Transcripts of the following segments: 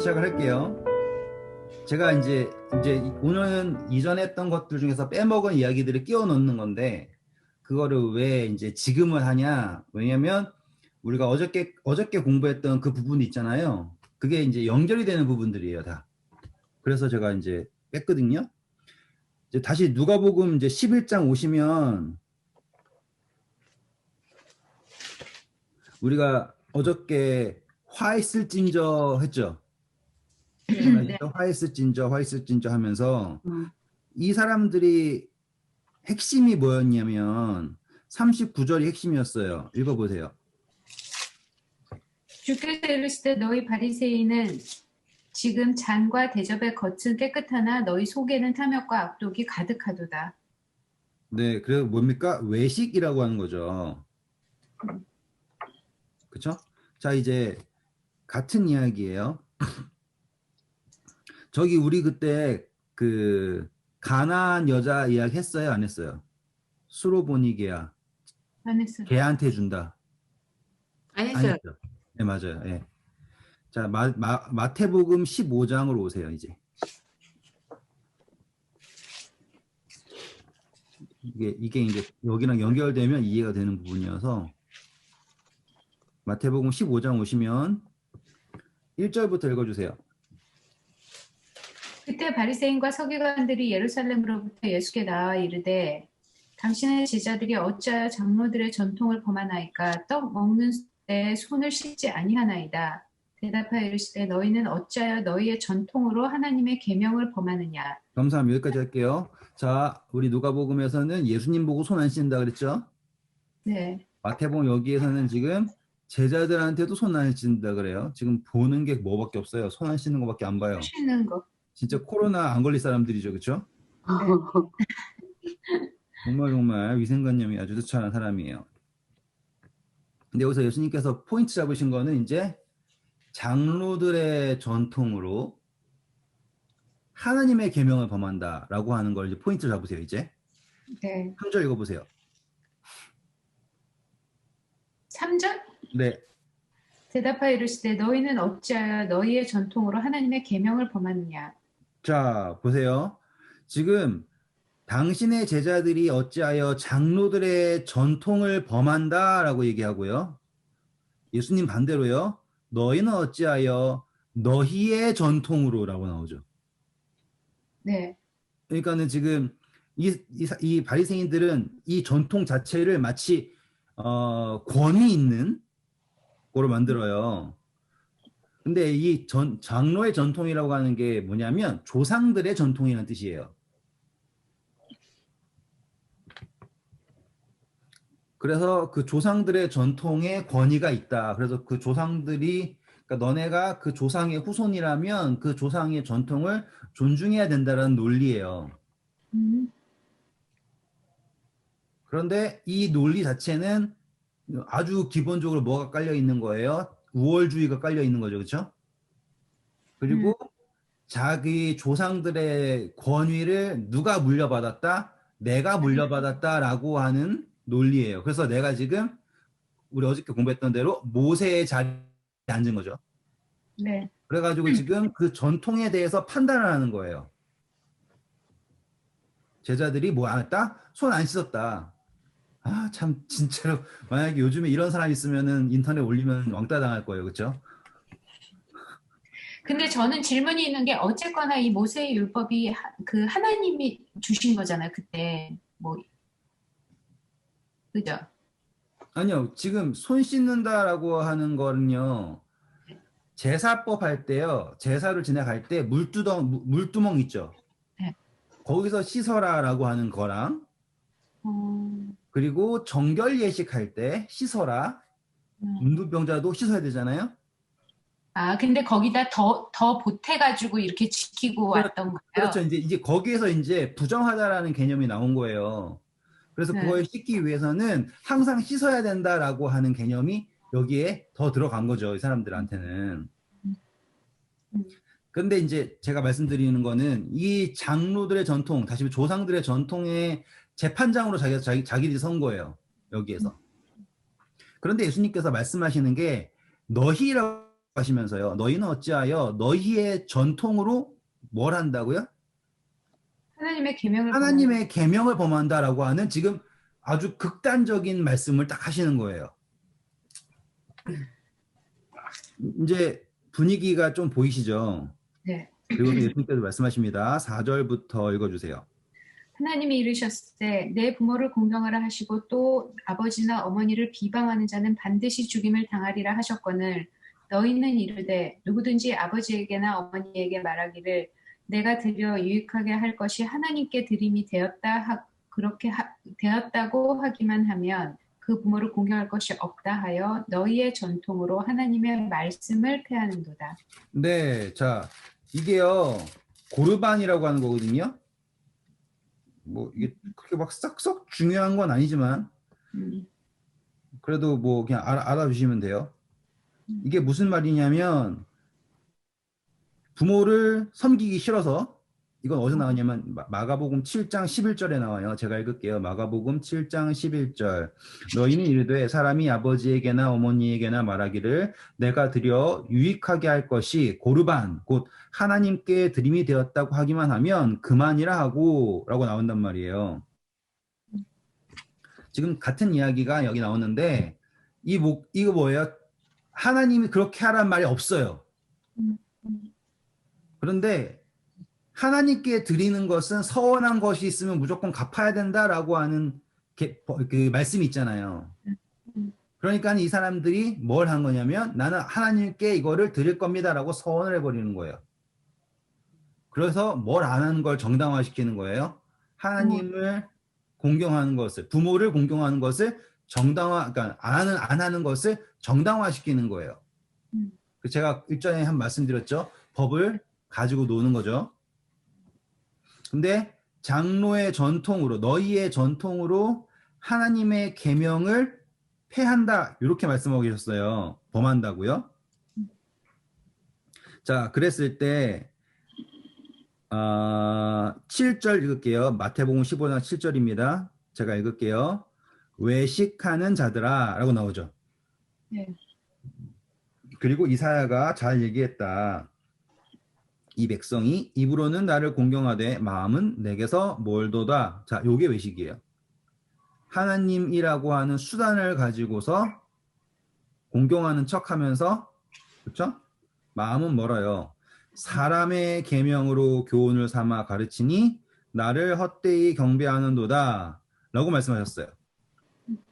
시작을 할게요. 제가 이제 오늘은 이전에 했던 것들 중에서 빼먹은 이야기들을 끼워 넣는 건데, 그거를 왜 이제 지금을 하냐? 왜냐면 우리가 어저께 공부했던 그 부분이 있잖아요. 그게 이제 연결이 되는 부분들이에요, 다. 그래서 제가 이제 뺐거든요. 이제 다시 누가복음 이제 11장 오시면, 우리가 어저께 화 있을진저 했죠. 네. 화 있을진저 하면서 이 사람들이 핵심이 뭐였냐면 39절이 핵심이었어요. 읽어보세요. 주께서 이르시되 너희 바리새인은 지금 잔과 대접의 겉은 깨끗하나 너희 속에는 탐욕과 악독이 가득하도다. 네, 그래서 뭡니까? 외식이라고 하는 거죠. 그쵸? 자, 이제 같은 이야기예요. 저기 우리 그때 그 가나안 여자 이야기 했어요? 안 했어요? 수로보니게야. 안 했어요. 걔한테 준다. 안 안 했어요. 했죠? 네, 맞아요. 예. 자, 마태복음 15장으로 오세요, 이제. 이게 이제 여기랑 연결되면 이해가 되는 부분이어서 마태복음 15장 오시면 1절부터 읽어주세요. 그때 바리새인과 서기관들이 예루살렘으로부터 예수께 나와 이르되 당신의 제자들이 어찌하여 장로들의 전통을 범하나이까? 떡 먹는 때 손을 씻지 아니하나이다. 대답하여 이르시되 너희는 어찌하여 너희의 전통으로 하나님의 계명을 범하느냐? 감사합니다. 여기까지 할게요. 자, 우리 누가복음에서는 예수님 보고 손 안 씻는다 그랬죠? 네. 마태복음 여기에서는 지금 제자들한테도 손 안 씻는다 그래요. 지금 보는 게 뭐밖에 없어요. 손 안 씻는 거밖에 안 봐요. 씻는 거. 진짜 코로나 안 걸릴 사람들이죠. 그렇죠? 정말 위생관념이 아주 투철한 사람이에요. 근데 여기서 예수님께서 포인트 잡으신 거는 이제 장로들의 전통으로 하나님의 계명을 범한다라고 하는 걸 이제 포인트 잡으세요. 이제 네. 3절 읽어보세요. 3절? 네. 대답하여 이르시되 너희는 어찌하여 너희의 전통으로 하나님의 계명을 범하느냐? 자, 보세요. 지금 당신의 제자들이 어찌하여 장로들의 전통을 범한다라고 얘기하고요. 예수님 반대로요. 너희는 어찌하여 너희의 전통으로라고 나오죠. 네. 그러니까는 지금 이 바리새인들은 이 전통 자체를 마치 권위 있는 거로 만들어요. 근데 이 장로의 전통이라고 하는 게 뭐냐면 조상들의 전통이라는 뜻이에요. 그래서 그 조상들의 전통에 권위가 있다. 그래서 그 조상들이, 그러니까 너네가 그 조상의 후손이라면 그 조상의 전통을 존중해야 된다는 논리예요. 그런데 이 논리 자체는 아주 기본적으로 뭐가 깔려 있는 거예요? 우월주의가 깔려 있는 거죠. 그렇죠? 그리고 자기 조상들의 권위를 누가 물려받았다? 내가 물려받았다라고 하는 논리예요. 그래서 내가 지금 우리 어저께 공부했던 대로 모세의 자리에 앉은 거죠. 네. 그래가지고 지금 그 전통에 대해서 판단을 하는 거예요. 제자들이 뭐 안 했다? 손 안 씻었다. 아, 참, 진짜로. 만약에 요즘에 이런 사람 있으면은 인터넷 올리면 왕따 당할 거예요. 그렇죠? 근데 저는 질문이 있는 게 어쨌거나 이 모세의 율법이 그 하나님이 주신 거잖아요. 그때 뭐 그죠? 아니요. 지금 손 씻는다라고 하는 거는요. 제사법 할 때요. 제사를 지나갈 때 물두멍 있죠. 네. 거기서 씻어라라고 하는 거랑 그리고 정결 예식할 때 씻어라. 문두병자도 씻어야 되잖아요. 아, 근데 거기다 더 보태가지고 이렇게 지키고 왔던 거예요. 그렇죠. 이제 거기에서 이제 부정하다라는 개념이 나온 거예요. 그래서 네. 그걸 씻기 위해서는 항상 씻어야 된다라고 하는 개념이 여기에 더 들어간 거죠. 이 사람들한테는. 그런데 이제 제가 말씀드리는 거는 이 장로들의 전통, 다시 조상들의 전통의 재판장으로 자기들이 선 거예요. 여기에서. 그런데 예수님께서 말씀하시는 게 너희라고 하시면서요. 너희는 어찌하여 너희의 전통으로 뭘 한다고요? 하나님의 계명을 범하는 하나님의 계명을 범한다라고 하는 지금 아주 극단적인 말씀을 딱 하시는 거예요. 이제 분위기가 좀 보이시죠? 네. 그리고 예수님께서 말씀하십니다. 4절부터 읽어주세요. 하나님이 이르셨을 때 내 부모를 공경하라 하시고 또 아버지나 어머니를 비방하는 자는 반드시 죽임을 당하리라 하셨거늘 너희는 이르되 누구든지 아버지에게나 어머니에게 말하기를 내가 드려 유익하게 할 것이 하나님께 드림이 되었다고 하기만 하면 그 부모를 공경할 것이 없다 하여 너희의 전통으로 하나님의 말씀을 폐하는도다. 네, 자, 이게요, 고르반이라고 하는 거거든요. 뭐, 이게 그렇게 막 썩썩 중요한 건 아니지만, 그래도 뭐, 그냥 알아주시면 돼요. 이게 무슨 말이냐면, 부모를 섬기기 싫어서, 이건 어디서 나오냐면, 마가복음 7장 11절에 나와요. 제가 읽을게요. 마가복음 7장 11절. 너희는 이르되 사람이 아버지에게나 어머니에게나 말하기를 내가 드려 유익하게 할 것이 고르반, 곧 하나님께 드림이 되었다고 하기만 하면 그만이라 하고, 라고 나온단 말이에요. 지금 같은 이야기가 여기 나오는데, 이거 뭐예요? 하나님이 그렇게 하란 말이 없어요. 그런데 하나님께 드리는 것은 서원한 것이 있으면 무조건 갚아야 된다라고 하는 그 말씀이 있잖아요. 그러니까 이 사람들이 뭘 한 거냐면 나는 하나님께 이거를 드릴 겁니다라고 서원을 해버리는 거예요. 그래서 뭘 안 하는 걸 정당화시키는 거예요. 하나님을 공경하는 것을, 부모를 공경하는 것을 그러니까 안 하는 것을 정당화시키는 거예요. 제가 일전에 한 말씀드렸죠. 법을 가지고 노는 거죠. 근데 장로의 전통으로 너희의 전통으로 하나님의 계명을 폐한다 이렇게 말씀하고 계셨어요. 범한다고요. 자, 그랬을 때 7절 읽을게요. 마태복음 15장 7절입니다. 제가 읽을게요. 외식하는 자들아 라고 나오죠. 네. 그리고 이사야가 잘 얘기했다. 이 백성이 입으로는 나를 공경하되 마음은 내게서 멀도다. 자, 요게 외식이에요. 하나님이라고 하는 수단을 가지고서 공경하는 척하면서 그렇죠? 마음은 멀어요. 사람의 계명으로 교훈을 삼아 가르치니 나를 헛되이 경배하는도다. 라고 말씀하셨어요.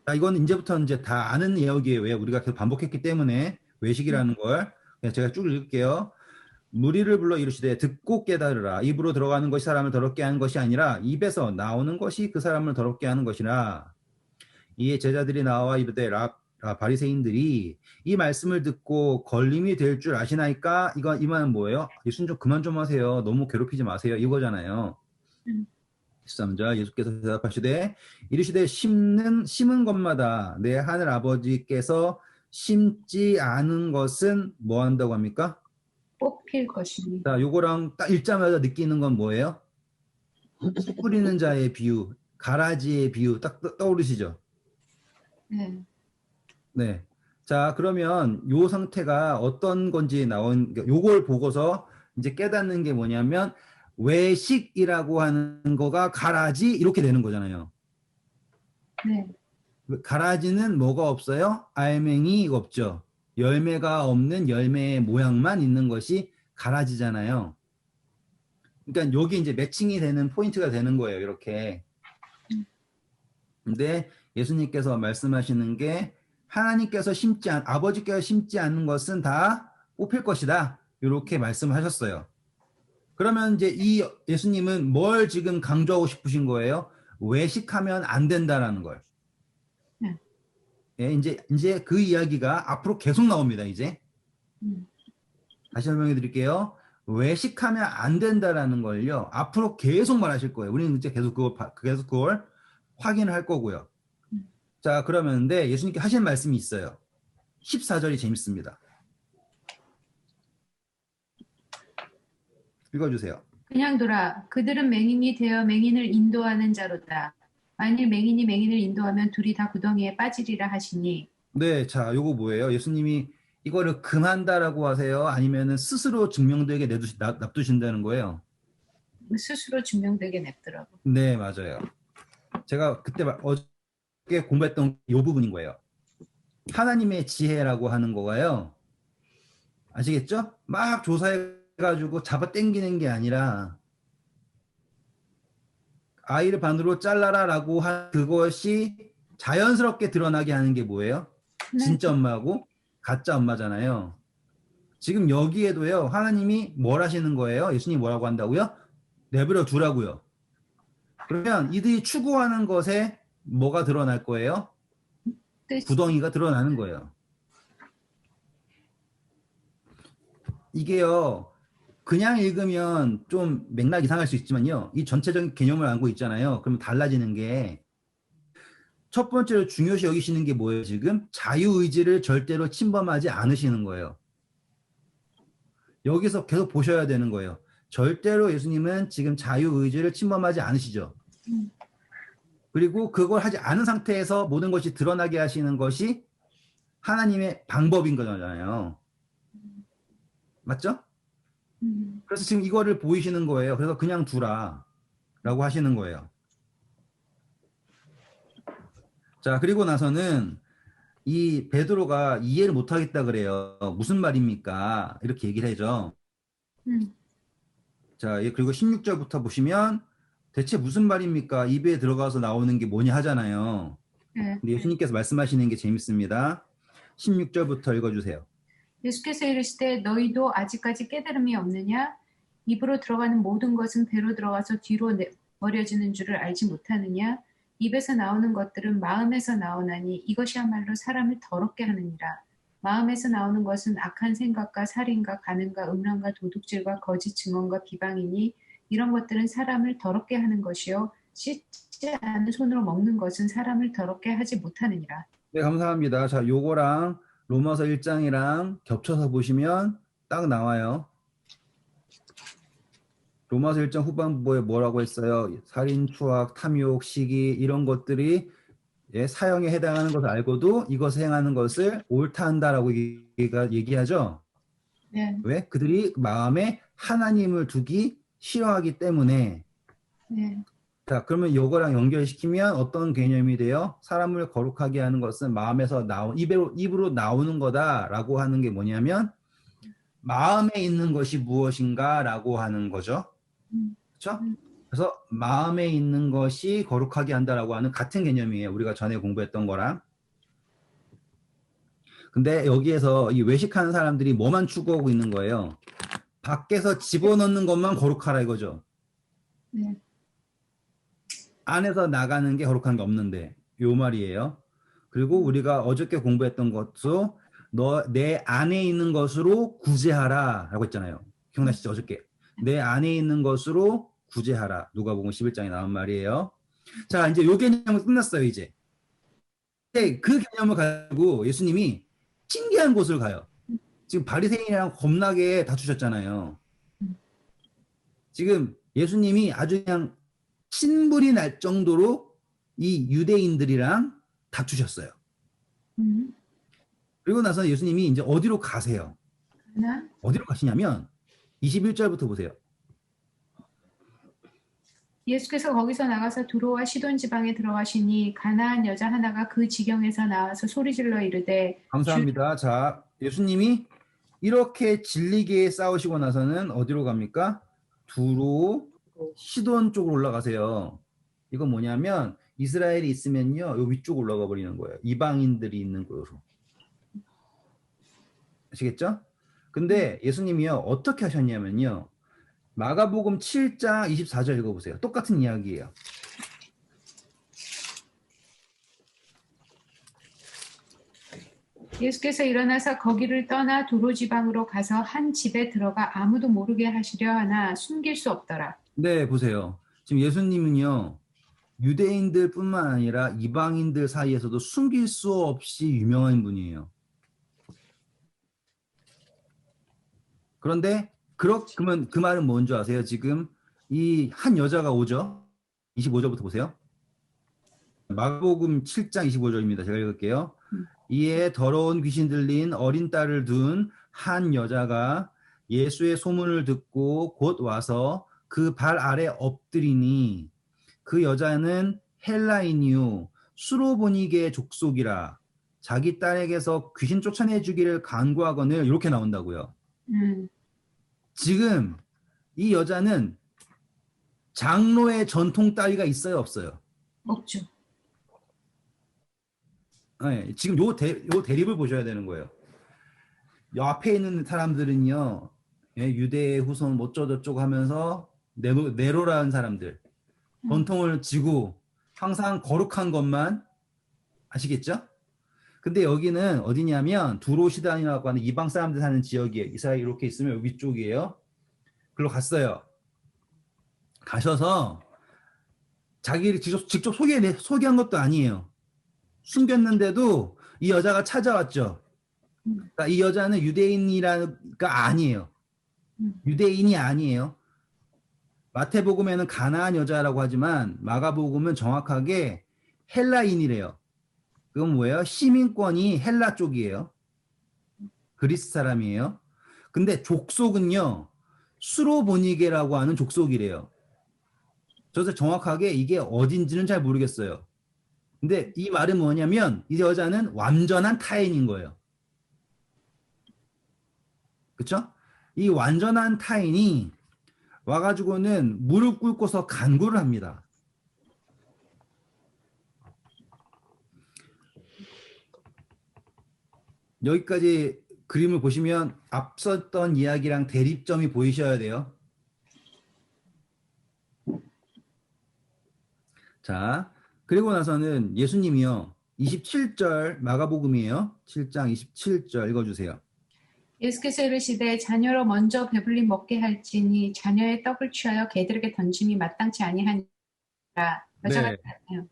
자, 이건 이제부터 이제 다 아는 내용이에요. 왜? 우리가 계속 반복했기 때문에 외식이라는 걸 제가 쭉 읽을게요. 무리를 불러 이르시되 듣고 깨달으라. 입으로 들어가는 것이 사람을 더럽게 하는 것이 아니라 입에서 나오는 것이 그 사람을 더럽게 하는 것이라. 이에 제자들이 나와 이르되 바리새인들이 이 말씀을 듣고 걸림이 될 줄 아시나이까? 이 말은 뭐예요? 예수님 좀 그만 좀 하세요. 너무 괴롭히지 마세요. 이거잖아요. 13절 예수께서 대답하시되 이르시되 심은 것마다 내 하늘 아버지께서 심지 않은 것은 뭐 한다고 합니까? 뽑힐 것입니다. 자, 요거랑 딱 읽자마자 느끼는 건 뭐예요? 씨 뿌리는 자의 비유, 가라지의 비유 딱 떠오르시죠? 네. 네. 자, 그러면 요 상태가 어떤 건지 요걸 보고서 이제 깨닫는 게 뭐냐면 외식이라고 하는 거가 가라지 이렇게 되는 거잖아요. 네. 가라지는 뭐가 없어요? 알맹이 없죠. 열매가 없는 열매의 모양만 있는 것이 가라지잖아요. 그러니까 여기 이제 매칭이 되는 포인트가 되는 거예요. 이렇게. 근데 예수님께서 말씀하시는 게 하나님께서 아버지께서 심지 않는 것은 다 뽑힐 것이다. 이렇게 말씀하셨어요. 그러면 이제 이 예수님은 뭘 지금 강조하고 싶으신 거예요? 외식하면 안 된다라는 걸. 네. 예, 이제 그 이야기가 앞으로 계속 나옵니다. 이제 다시 설명해 드릴게요. 외식하면 안 된다라는 걸요. 앞으로 계속 말하실 거예요. 우리는 이제 계속 그걸 확인을 할 거고요. 자, 그러면 근데 예수님께 하신 말씀이 있어요. 14절이 재밌습니다. 읽어주세요. 그냥 돌아 그들은 맹인이 되어 맹인을 인도하는 자로다. 만일 맹인이 맹인을 인도하면 둘이 다 구덩이에 빠지리라 하시니. 네, 자, 요거 뭐예요? 예수님이 이거를 금한다라고 하세요? 아니면은 스스로 증명되게 납두신다는 거예요? 스스로 증명되게 냅더라고. 네, 맞아요. 제가 그때 어저께 공부했던 이 부분인 거예요. 하나님의 지혜라고 하는 거가요. 아시겠죠? 막 조사해가지고 잡아 당기는 게 아니라 아이를 반으로 잘라라라고 한 그것이 자연스럽게 드러나게 하는 게 뭐예요? 네. 진짜 엄마하고 가짜 엄마잖아요. 지금 여기에도요, 하나님이 뭘 하시는 거예요? 예수님이 뭐라고 한다고요? 내버려 두라고요. 그러면 이들이 추구하는 것에 뭐가 드러날 거예요? 뜻, 구덩이가 드러나는 거예요. 이게요, 그냥 읽으면 좀 맥락 이상할 수 있지만요, 이 전체적인 개념을 알고 있잖아요. 그러면 달라지는 게, 첫 번째로 중요시 여기시는 게 뭐예요, 지금? 자유의지를 절대로 침범하지 않으시는 거예요. 여기서 계속 보셔야 되는 거예요. 절대로 예수님은 지금 자유의지를 침범하지 않으시죠. 그리고 그걸 하지 않은 상태에서 모든 것이 드러나게 하시는 것이 하나님의 방법인 거잖아요. 맞죠? 그래서 지금 이거를 보이시는 거예요. 그래서 그냥 두라 라고 하시는 거예요. 자, 그리고 나서는 이 베드로가 이해를 못하겠다 그래요. 무슨 말입니까? 이렇게 얘기를 해죠. 자, 그리고 16절부터 보시면 대체 무슨 말입니까? 입에 들어가서 나오는 게 뭐냐 하잖아요. 네. 근데 예수님께서 말씀하시는 게 재밌습니다. 16절부터 읽어주세요. 예수께서 이르시되 너희도 아직까지 깨달음이 없느냐? 입으로 들어가는 모든 것은 배로 들어가서 뒤로 버려지는 줄을 알지 못하느냐? 입에서 나오는 것들은 마음에서 나오나니 이것이야말로 사람을 더럽게 하느니라. 마음에서 나오는 것은 악한 생각과 살인과 간음과 음란과 도둑질과 거짓 증언과 비방이니 이런 것들은 사람을 더럽게 하는 것이요 씻지 않은 손으로 먹는 것은 사람을 더럽게 하지 못하느니라. 네, 감사합니다. 자, 요거랑 로마서 1장이랑 겹쳐서 보시면 딱 나와요. 로마서 1장 후반부에 뭐라고 했어요? 살인, 추악, 탐욕, 시기 이런 것들이 사형에 해당하는 것을 알고도 이것을 행하는 것을 옳다 한다라고 얘기하죠. 네. 왜? 그들이 마음에 하나님을 두기 싫어하기 때문에. 네. 자, 그러면 요거랑 연결시키면 어떤 개념이 돼요? 사람을 거룩하게 하는 것은 마음에서 입으로 나오는 거다라고 하는 게 뭐냐면 마음에 있는 것이 무엇인가라고 하는 거죠. 그렇죠? 그래서 마음에 있는 것이 거룩하게 한다라고 하는 같은 개념이에요. 우리가 전에 공부했던 거랑. 근데 여기에서 이 외식하는 사람들이 뭐만 추구하고 있는 거예요? 밖에서 집어넣는 것만 거룩하라 이거죠. 네. 안에서 나가는 게 거룩한 게 없는데 요 말이에요. 그리고 우리가 어저께 공부했던 것도 내 안에 있는 것으로 구제하라 라고 했잖아요. 기억나시죠? 어저께. 내 안에 있는 것으로 구제하라. 누가복음 11장에 나온 말이에요. 자, 이제 요 개념은 끝났어요, 이제. 그 개념을 가지고 예수님이 신기한 곳을 가요. 지금 바리새인이랑 겁나게 다투셨잖아요. 지금 예수님이 아주 그냥 신불이 날 정도로 이 유대인들이랑 다투셨어요. 그리고 나서 예수님이 이제 어디로 가세요? 하나? 어디로 가시냐면 21절부터 보세요. 예수께서 거기서 나가서 두로와 시돈 지방에 들어가시니 가나안 여자 하나가 그 지경에서 나와서 소리질러 이르되 감사합니다. 자, 예수님이 이렇게 진리게 싸우시고 나서는 어디로 갑니까? 두로 시돈 쪽으로 올라가세요. 이건 뭐냐면 이스라엘이 있으면요, 요 위쪽 올라가 버리는 거예요. 이방인들이 있는 곳으로. 아시겠죠? 근데 예수님이요, 어떻게 하셨냐면요, 마가복음 7장 24절 읽어보세요. 똑같은 이야기예요. 예수께서 일어나서 거기를 떠나 두로 지방으로 가서 한 집에 들어가 아무도 모르게 하시려 하나 숨길 수 없더라. 네, 보세요. 지금 예수님은요, 유대인들 뿐만 아니라 이방인들 사이에서도 숨길 수 없이 유명한 분이에요. 그런데 그러면 그 말은 뭔지 아세요? 지금 이 한 여자가 오죠. 25절부터 보세요. 마가복음 7장 25절입니다. 제가 읽을게요. 이에 더러운 귀신 들린 어린 딸을 둔 한 여자가 예수의 소문을 듣고 곧 와서 그 발 아래 엎드리니 그 여자는 헬라인이요 수로보니게의 족속이라 자기 딸에게서 귀신 쫓아내 주기를 간구하거늘 이렇게 나온다고요. 지금 이 여자는 장로의 전통 따위가 있어요, 없어요? 없죠. 네, 지금 요 대립을 보셔야 되는 거예요. 요 앞에 있는 사람들은요, 예, 유대의 후손 어쩌고저쩌고 하면서 네로라는 사람들, 전통을 지고 항상 거룩한 것만 아시겠죠? 근데 여기는 어디냐면 두로시단이라고 하는 이방 사람들 사는 지역이에요. 이스라엘 이렇게 있으면 위쪽이에요. 글로 갔어요. 가셔서 자기를 직접 소개한 것도 아니에요. 숨겼는데도 이 여자가 찾아왔죠. 그러니까 이 여자는 유대인이라가 아니에요. 유대인이 아니에요. 마태복음에는 가나안 여자라고 하지만 마가복음은 정확하게 헬라인이래요. 그건 뭐예요? 시민권이 헬라 쪽이에요. 그리스 사람이에요. 근데 족속은요, 수로보니게라고 하는 족속이래요. 저도 정확하게 이게 어딘지는 잘 모르겠어요. 근데 이 말은 뭐냐면 이 여자는 완전한 타인인 거예요. 그쵸? 이 완전한 타인이 와가지고는 무릎 꿇고서 간구를 합니다. 여기까지 그림을 보시면 앞섰던 이야기랑 대립점이 보이셔야 돼요. 자, 그리고 나서는 예수님이요. 27절 마가복음이에요. 7장 27절 읽어주세요. 예수께서 이르시되 자녀로 먼저 배불리 먹게 할지니 자녀의 떡을 취하여 개들에게 던짐이 마땅치 아니하니라. 여자가 네.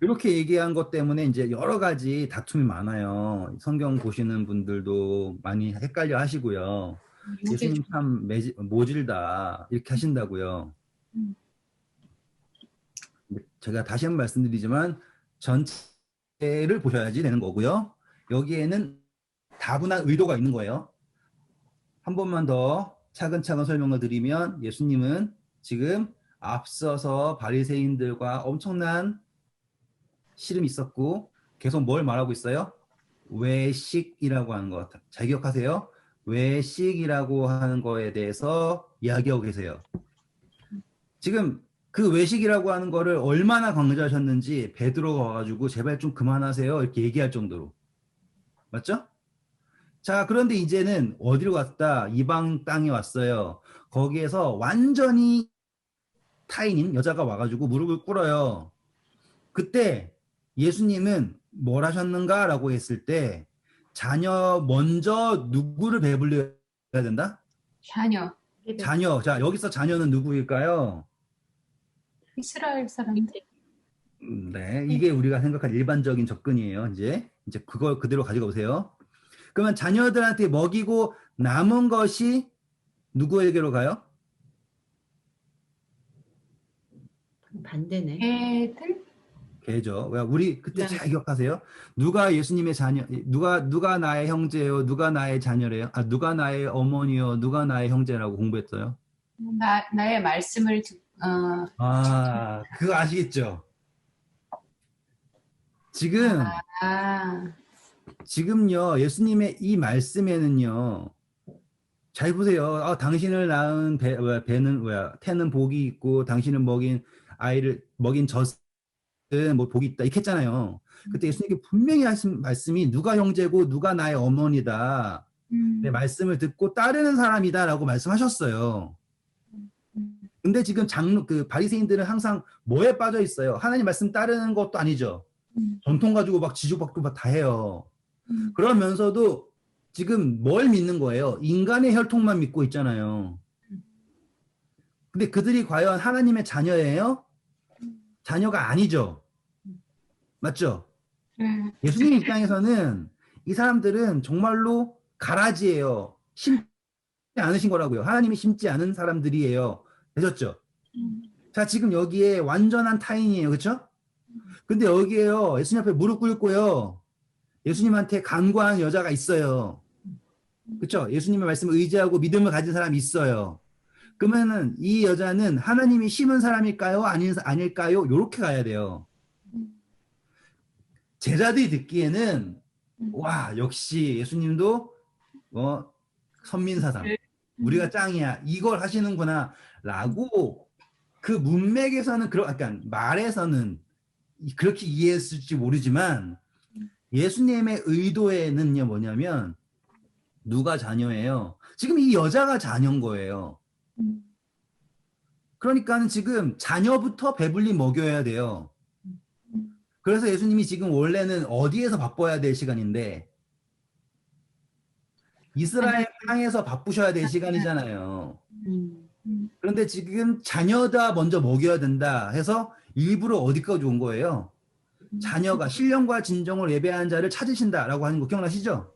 이렇게 얘기한 것 때문에 이제 여러 가지 다툼이 많아요. 성경 보시는 분들도 많이 헷갈려 하시고요. 예수님 참 모질다 이렇게 하신다고요. 제가 다시 한번 말씀드리지만 전체를 보셔야지 되는 거고요. 여기에는 다분한 의도가 있는 거예요. 한 번만 더 차근차근 설명을 드리면 예수님은 지금 앞서서 바리새인들과 엄청난 씨름이 있었고 계속 뭘 말하고 있어요? 외식이라고 하는 것. 잘 기억하세요? 외식이라고 하는 거에 대해서 이야기하고 계세요. 지금 그 외식이라고 하는 거를 얼마나 강조하셨는지 베드로가 와가지고 제발 좀 그만하세요 이렇게 얘기할 정도로. 맞죠? 자, 그런데 이제는 어디로 갔다? 이방 땅에 왔어요. 거기에서 완전히 타인인 여자가 와가지고 무릎을 꿇어요. 그때 예수님은 뭘 하셨는가? 라고 했을 때 자녀 먼저 누구를 배불려야 된다? 자녀. 자녀. 자, 여기서 자녀는 누구일까요? 이스라엘 사람들. 네, 이게 우리가 생각한 일반적인 접근이에요. 이제 그걸 그대로 가지고 오세요. 그러면 자녀들한테 먹이고 남은 것이 누구에게로 가요? 반대네. 개들? 개죠. 우리 그때 네. 잘 기억하세요? 누가 예수님의 자녀, 누가 나의 형제요, 누가 나의 자녀래요? 아, 누가 나의 어머니요, 누가 나의 형제라고 공부했어요? 나의 말씀을 아, 그거 아시겠죠? 지금요, 예수님의 이 말씀에는요, 잘 보세요. 당신을 낳은 태는 복이 있고, 당신을 먹인 아이를 먹인 젖은 뭐 복이 있다. 이렇게 했잖아요. 그때 예수님께 분명히 하신 말씀이 누가 형제고 누가 나의 어머니다. 내 말씀을 듣고 따르는 사람이다라고 말씀하셨어요. 근데 지금 바리새인들은 항상 뭐에 빠져 있어요? 하나님 말씀 따르는 것도 아니죠. 전통 가지고 막 지주박도 막 다 해요. 그러면서도 지금 뭘 믿는 거예요? 인간의 혈통만 믿고 있잖아요. 근데 그들이 과연 하나님의 자녀예요? 자녀가 아니죠. 맞죠? 예수님 입장에서는 이 사람들은 정말로 가라지예요. 심지 않으신 거라고요. 하나님이 심지 않은 사람들이에요. 되셨죠? 자, 지금 여기에 완전한 타인이에요. 그렇죠? 근데 여기에요. 예수님 앞에 무릎 꿇고요. 예수님한테 간구하는 여자가 있어요. 그렇죠? 예수님의 말씀을 의지하고 믿음을 가진 사람이 있어요. 그러면은 이 여자는 하나님이 심은 사람일까요? 아닐까요? 이렇게 가야 돼요. 제자들이 듣기에는 와, 역시 예수님도 선민사상 우리가 짱이야 이걸 하시는구나 라고 그 문맥에서는 그러니까 말에서는 그렇게 이해했을지 모르지만 예수님의 의도에는요 뭐냐면 누가 자녀예요? 지금 이 여자가 자녀인 거예요. 그러니까는 지금 자녀부터 배불리 먹여야 돼요. 그래서 예수님이 지금 원래는 어디에서 바빠야 될 시간인데 이스라엘 땅에서 바쁘셔야 될 시간이잖아요. 그런데 지금 자녀다 먼저 먹여야 된다 해서 일부러 어디까지 온 거예요? 자녀가 신령과 진정을 예배하는 자를 찾으신다라고 하는 거 기억나시죠?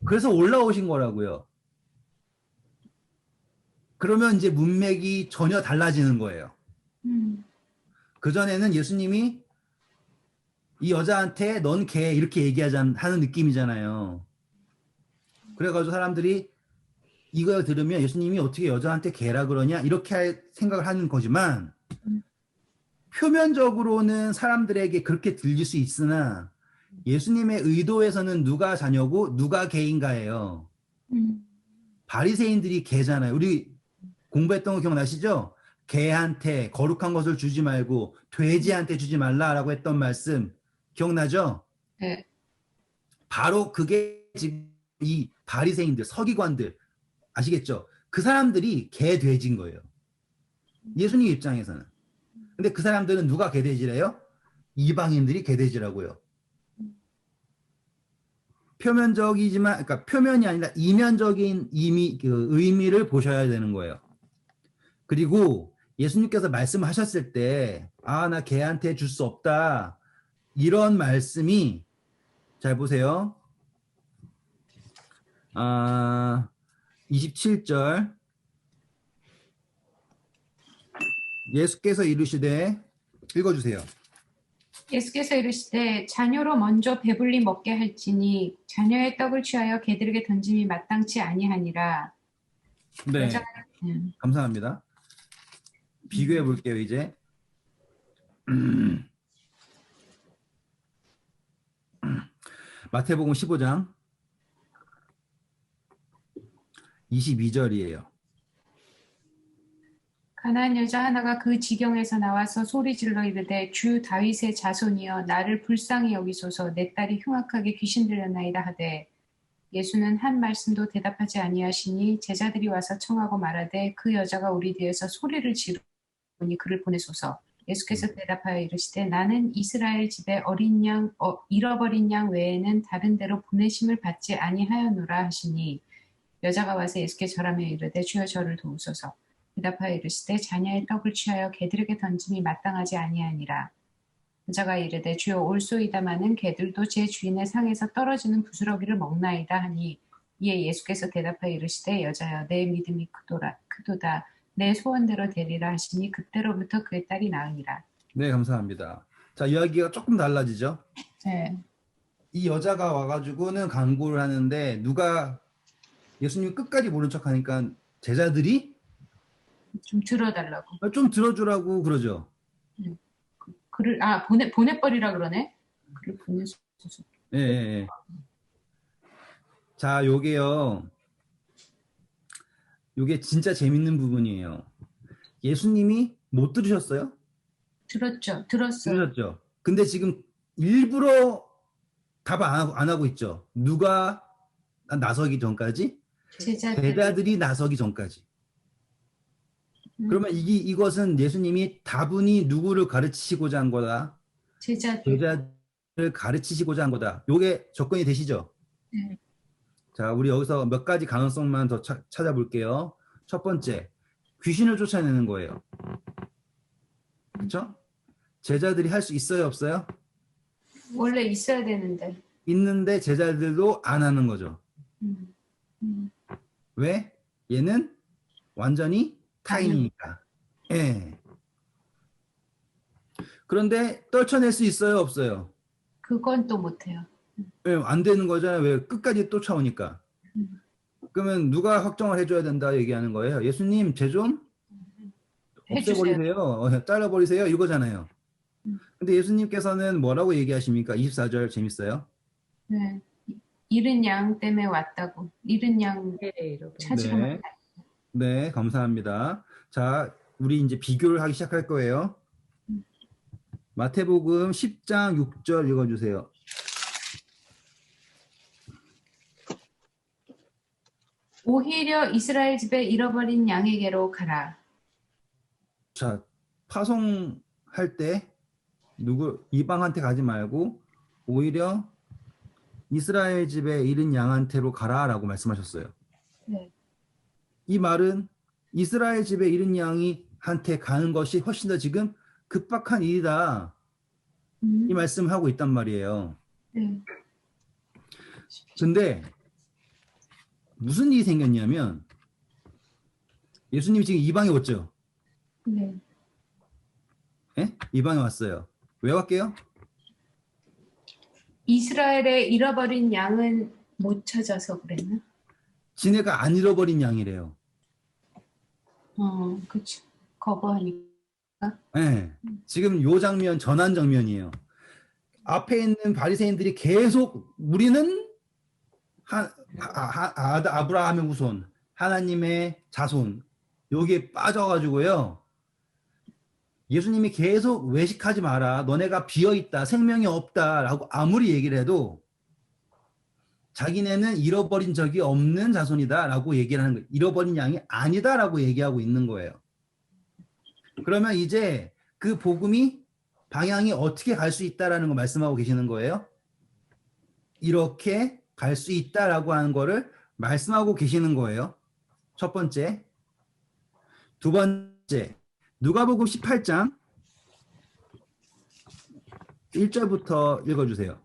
그래서 올라오신 거라고요. 그러면 이제 문맥이 전혀 달라지는 거예요. 그전에는 예수님이 이 여자한테 넌 개 이렇게 하는 느낌이잖아요. 그래가지고 사람들이 이걸 들으면 예수님이 어떻게 여자한테 개라 그러냐 이렇게 생각을 하는 거지만 표면적으로는 사람들에게 그렇게 들릴 수 있으나 예수님의 의도에서는 누가 자녀고 누가 개인가예요. 바리새인들이 개잖아요. 우리 공부했던 거 기억나시죠? 개한테 거룩한 것을 주지 말고 돼지한테 주지 말라라고 했던 말씀 기억나죠? 네. 바로 그게 지금 이 바리새인들, 서기관들 아시겠죠? 그 사람들이 개 돼지인 거예요. 예수님 입장에서는. 근데 그 사람들은 누가 개 돼지래요? 이방인들이 개 돼지라고요. 표면적이지만, 그러니까 표면이 아니라 이면적인 의미를 보셔야 되는 거예요. 그리고 예수님께서 말씀하셨을 때, 나 걔한테 줄 수 없다. 이런 말씀이, 잘 보세요. 27절. 예수께서 이르시되, 읽어주세요. 예수께서 이르시되 자녀로 먼저 배불리 먹게 할지니 자녀의 떡을 취하여 개들에게 던짐이 마땅치 아니하니라. 네, 여자가- 감사합니다. 비교해 볼게요, 이제. 마태복음 15장 22절이에요. 가난한 여자 하나가 그 지경에서 나와서 소리질러 이르되 주 다윗의 자손이여 나를 불쌍히 여기소서 내 딸이 흉악하게 귀신 들렸나이다 하되 예수는 한 말씀도 대답하지 아니하시니 제자들이 와서 청하고 말하되 그 여자가 우리 뒤에서 소리를 지르니 그를 보내소서. 예수께서 대답하여 이르시되 나는 이스라엘 집에 잃어버린 양 외에는 다른 데로 보내심을 받지 아니하였노라 하시니 여자가 와서 예수께 절하며 이르되 주여 저를 도우소서. 대답하여 이르시되 자녀의 떡을 취하여 개들에게 던짐이 마땅하지 아니하니라. 여자가 이르되 주여 올소이다마는 개들도 제 주인의 상에서 떨어지는 부스러기를 먹나이다 하니 이에 예수께서 대답하여 이르시되 여자여 내 믿음이 크도다 내 소원대로 되리라 하시니 그때로부터 그의 딸이 나으니라. 네, 감사합니다. 자, 이야기가 조금 달라지죠? 네. 이 여자가 와가지고는 간구를 하는데 누가 예수님 끝까지 모른 척 하니까 제자들이 좀 들어달라고. 좀 들어주라고 그러죠. 그를 보내버리라 그러네. 그를 보내소서. 예, 예, 예. 자, 요게 진짜 재밌는 부분이에요. 예수님이 못 들으셨어요? 들었죠. 들었어요. 들으셨죠? 근데 지금 일부러 답을 안 하고 있죠. 누가 나서기 전까지? 제자들이 나서기 전까지. 그러면 이것은 예수님이 다분히 누구를 가르치시고자 한 거다? 제자들을 가르치시고자 한 거다. 요게 접근이 되시죠? 네. 자, 우리 여기서 몇 가지 가능성만 더 찾아볼게요. 첫 번째, 귀신을 쫓아내는 거예요. 그렇죠? 제자들이 할 수 있어요, 없어요? 원래 있어야 되는데. 있는데 제자들도 안 하는 거죠. 왜? 얘는 완전히 타인이니까. 예. 그런데 떨쳐낼 수 있어요, 없어요? 그건 또 못해요. 왜 안 되는 거잖아요. 왜 끝까지 쫓아오니까. 음. 그러면 누가 확정을 해줘야 된다 얘기하는 거예요. 예수님 쟤 좀 해주세요. 없애버리세요. 잘라버리세요. 이거잖아요. 음. 근데 예수님께서는 뭐라고 얘기하십니까? 24절 재밌어요. 네. 잃은 양 때문에 왔다고. 잃은 양 찾으러 네. 왔다. 네, 감사합니다. 자, 우리 이제 비교를 하기 시작할 거예요. 마태복음 10장 6절 읽어주세요. 오히려 이스라엘 집에 잃어버린 양에게로 가라. 자, 파송할 때 이방한테 가지 말고 오히려 이스라엘 집에 잃은 양한테로 가라라고 말씀하셨어요. 네. 이 말은 이스라엘 집에 잃은 양이 한테 가는 것이 훨씬 더 지금 급박한 일이다. 이 말씀을 하고 있단 말이에요. 네. 근데 무슨 일이 생겼냐면 예수님이 지금 이방에 왔죠. 네. 예? 이방에 왔어요. 왜 왔게요? 이스라엘의 잃어버린 양은 못 찾아서 그랬나? 지네가 안 잃어버린 양이래요. 그치. 거부하니까. 예. 지금 요 장면 전환 장면이에요. 앞에 있는 바리새인들이 계속 우리는 아브라함의 후손, 하나님의 자손 여기에 빠져가지고요. 예수님이 계속 외식하지 마라. 너네가 비어있다. 생명이 없다라고 아무리 얘기를 해도 자기네는 잃어버린 적이 없는 자손이다라고 얘기를 하는 거예요. 잃어버린 양이 아니다라고 얘기하고 있는 거예요. 그러면 이제 그 복음이 방향이 어떻게 갈 수 있다라는 거 말씀하고 계시는 거예요. 이렇게 갈 수 있다라고 하는 거를 말씀하고 계시는 거예요. 첫 번째. 두 번째. 누가복음 18장 1절부터 읽어주세요.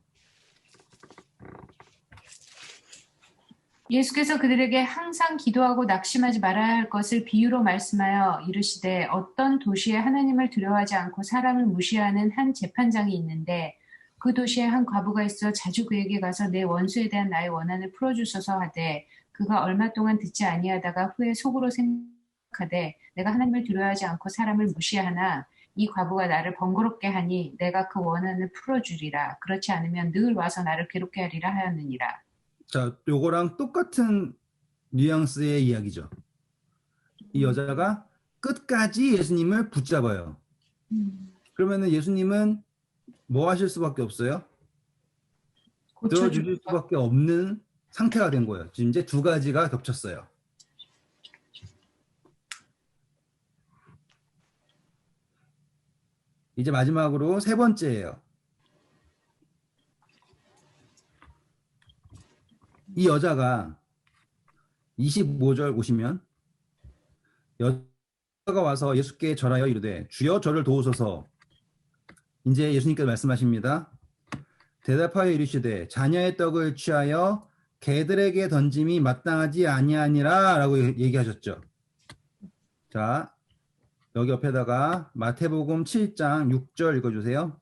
예수께서 그들에게 항상 기도하고 낙심하지 말아야 할 것을 비유로 말씀하여 이르시되 어떤 도시에 하나님을 두려워하지 않고 사람을 무시하는 한 재판장이 있는데 그 도시에 한 과부가 있어 자주 그에게 가서 내 원수에 대한 나의 원한을 풀어주소서 하되 그가 얼마 동안 듣지 아니하다가 후에 속으로 생각하되 내가 하나님을 두려워하지 않고 사람을 무시하나 이 과부가 나를 번거롭게 하니 내가 그 원한을 풀어주리라. 그렇지 않으면 늘 와서 나를 괴롭게 하리라 하였느니라. 자, 요거랑 똑같은 뉘앙스의 이야기죠. 이 여자가 끝까지 예수님을 붙잡아요. 그러면은 예수님은 뭐 하실 수밖에 없어요? 들어주실 수밖에 없는 상태가 된 거예요. 지금 이제 두 가지가 겹쳤어요. 이제 마지막으로 세 번째예요. 이 여자가 25절 보시면 여자가 와서 예수께 절하여 이르되 주여 저를 도우소서. 이제 예수님께서 말씀하십니다. 대답하여 이르시되 자녀의 떡을 취하여 개들에게 던짐이 마땅하지 아니하니라 라고 얘기하셨죠. 자, 여기 옆에다가 마태복음 7장 6절 읽어주세요.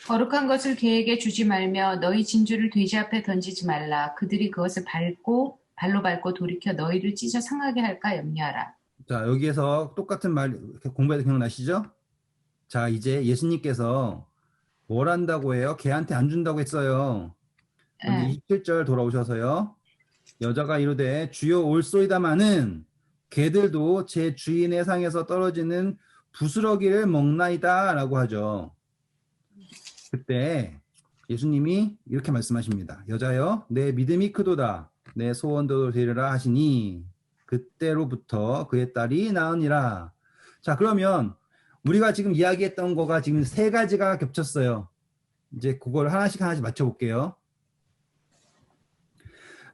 거룩한 것을 개에게 주지 말며 너희 진주를 돼지 앞에 던지지 말라. 그들이 그것을 발로 밟고 돌이켜 너희를 찢어 상하게 할까 염려하라. 자, 여기에서 똑같은 말 공부해도 기억나시죠? 자, 이제 예수님께서 뭘 한다고 해요? 개한테 안 준다고 했어요. 먼저 27절 돌아오셔서요. 여자가 이르되 주여 올소이다마는 개들도 제 주인의 상에서 떨어지는 부스러기를 먹나이다 라고 하죠. 그때 예수님이 이렇게 말씀하십니다. 여자여 내 믿음이 크도다. 내 소원도 되리라 하시니 그때로부터 그의 딸이 나으니라. 자, 그러면 우리가 지금 이야기했던 거가 지금 세 가지가 겹쳤어요. 이제 그걸 하나씩 맞춰볼게요.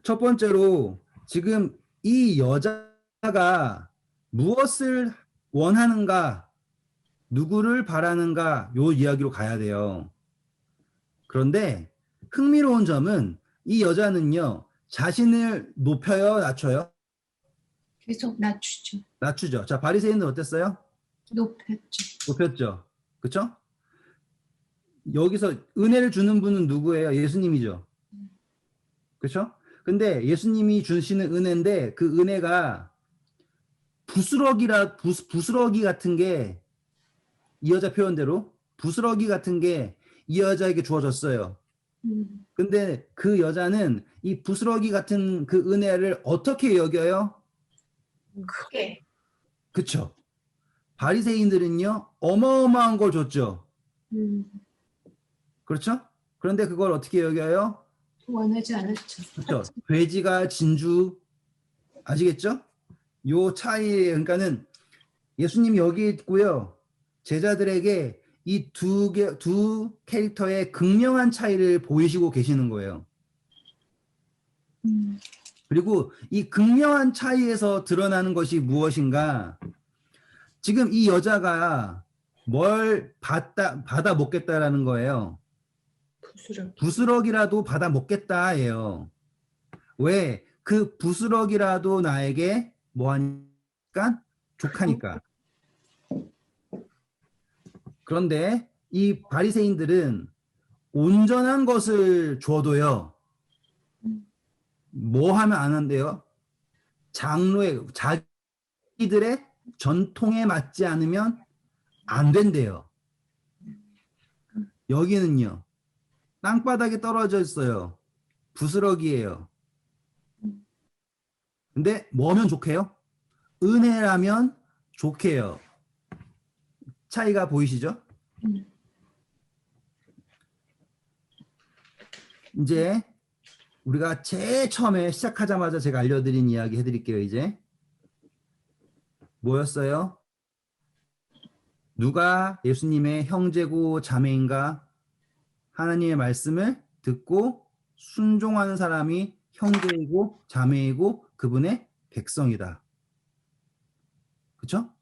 첫 번째로 지금 이 여자가 무엇을 원하는가, 누구를 바라는가 요 이야기로 가야 돼요. 그런데 흥미로운 점은 이 여자는요. 자신을 높여요, 낮춰요? 계속 낮추죠. 낮추죠. 자, 바리새인은 어땠어요? 높였죠. 높였죠. 그쵸? 여기서 은혜를 주는 분은 누구예요? 예수님이죠. 그쵸? 근데 예수님이 주시는 은혜인데 그 은혜가 부스러기 같은 게 이 여자 표현대로 부스러기 같은 게 이 여자에게 주어졌어요. 근데 그 여자는 이 부스러기 같은 그 은혜를 어떻게 여겨요? 크게. 그쵸? 바리새인들은요 어마어마한 걸 줬죠. 그렇죠? 그런데 그걸 어떻게 여겨요? 원하지 않았죠. 그렇죠? 돼지가 진주 아시겠죠? 요 차이 그러니까는 예수님이 여기 있고요. 제자들에게 이 두 캐릭터의 극명한 차이를 보이시고 계시는 거예요. 그리고 이 극명한 차이에서 드러나는 것이 무엇인가? 지금 이 여자가 뭘 받아 먹겠다라는 거예요. 부스러기라도 받아 먹겠다예요. 왜? 그 부스러기라도 나에게 뭐 하니까? 족하니까. 그런데 이 바리새인들은 온전한 것을 줘도요. 뭐 하면 안 한대요? 자기들의 전통에 맞지 않으면 안 된대요. 여기는요. 땅바닥에 떨어져 있어요. 부스러기예요. 근데 뭐면 좋게요? 은혜라면 좋게요. 차이가 보이시죠? 이제 우리가 제일 처음에 시작하자마자 제가 알려드린 이야기 해드릴게요. 이제 뭐였어요? 누가 예수님의 형제고 자매인가? 하나님의 말씀을 듣고 순종하는 사람이 형제이고 자매이고 그분의 백성이다. 그렇죠?